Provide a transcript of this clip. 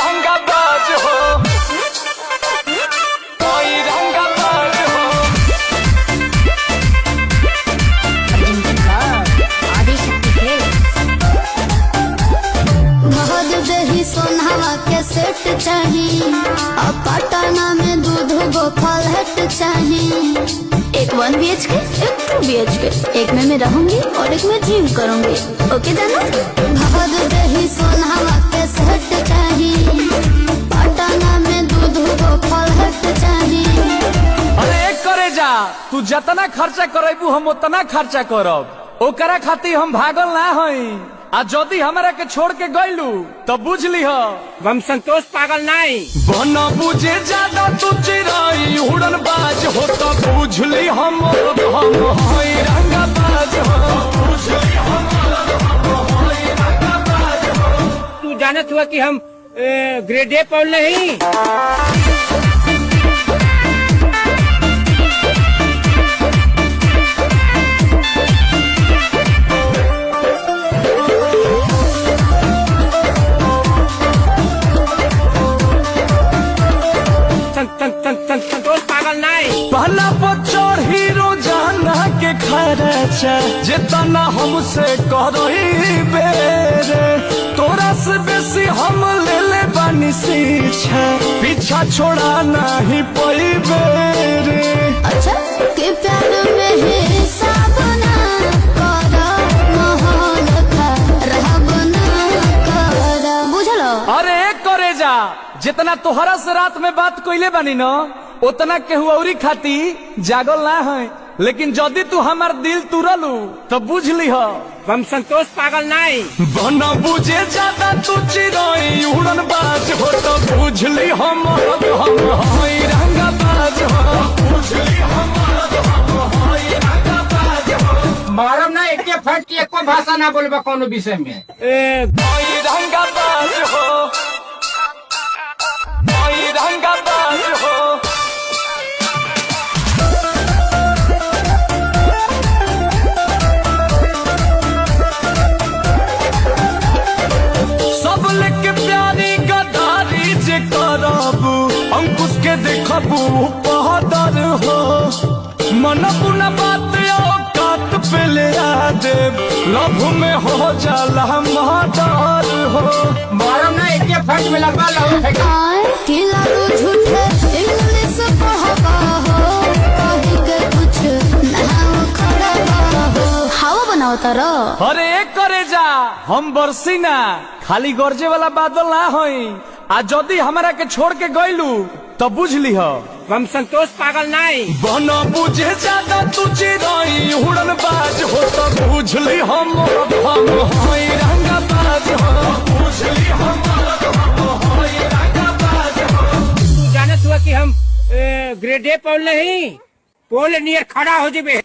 रंगाबाज हो, कोई रंगाबाज हो। दही सोनावा के सेट चाहिए और पटना में दूध गो फ्लैट चाहिए। एक 1 BHK, एक 2 BHK, एक में मैं रहूंगी और एक में जिम करूंगी। ओके जाना? भगद दही सोनावा के सेट चाहिए, पटना में दूध गो फ्लैट चाहिए। अरे एक करे जा, तू जितना खर्चा करेबू हम उतना खर्चा करब। ओकरा खातिर हम भागल ना हई। आ जदि हमरा के छोड़ के गइलू तो बुझ लीह हम संतोष पागल नहीं। बन बुझे ज्यादा तू चिराई उड़न बाज हो तो बुझ ली हम हई रंगाबाज हो। तू जानत हुआ कि हम ग्रेड ए पढ़ नहीं। संतोष पागल नहीं। पहला बच्चोर हीरो जाना के खर्चा जितना हमसे करही बेरे, तोरा से बेसी हम ले ले बानी शिक्षा, पीछा छोड़ा नहीं पई बेरे। अच्छा के प्यार में हिसाब ना करो, माहौल खराब ना करो। बुझलो? अरे करे जा, जितना तोहरा से रात में बात कइले बानी न उतना केहू औरी खाती जागल ना है। लेकिन जदि तू हमार दिल तुरलू तो बुझ लीह हम संतोष पागल नहीं। बना बुझे ज्यादा तू चिराई उड़न बाज हो तो बुझ ली हम हई रंगाबाज हो। बुझ ली हम हई रंगाबाज हो। मारम ना एक फट की एको भाषा ना बोलबा कोनो विषय में। हई रंगाबाज हो, हई रंगाबाज हो। सब लेके प्यारी गदारी जे करबू, अंकुश के देखबू पहदर हो। मन पुना बात औकात पे ले आ देव, लभ में हो जाला महदर हो। मारम ना एक फट में लगवा लो। कि लागू झूठे इंग्लिश पढ़बा हो, कहीं के कुछ ना खड़बा हो। हवा बनाओ तारा। अरे एक करे जा, हम बरसी ना खाली गरजे वाला बादल ना हई। आ जदि हमरा के छोड़ के गइलू तो बुझ लीह हम संतोष पागल नहीं। बन बुझे ज्यादा तू चिराई उड़न बाज हो तो बुझ ली हम हई रंगाबाज हो। बुझ ली हम हई रंगाबाज हो। तू जानत हुआ कि हम ग्रेड ए पढ़ नहीं, पोल नियर खड़ा हो जेबे।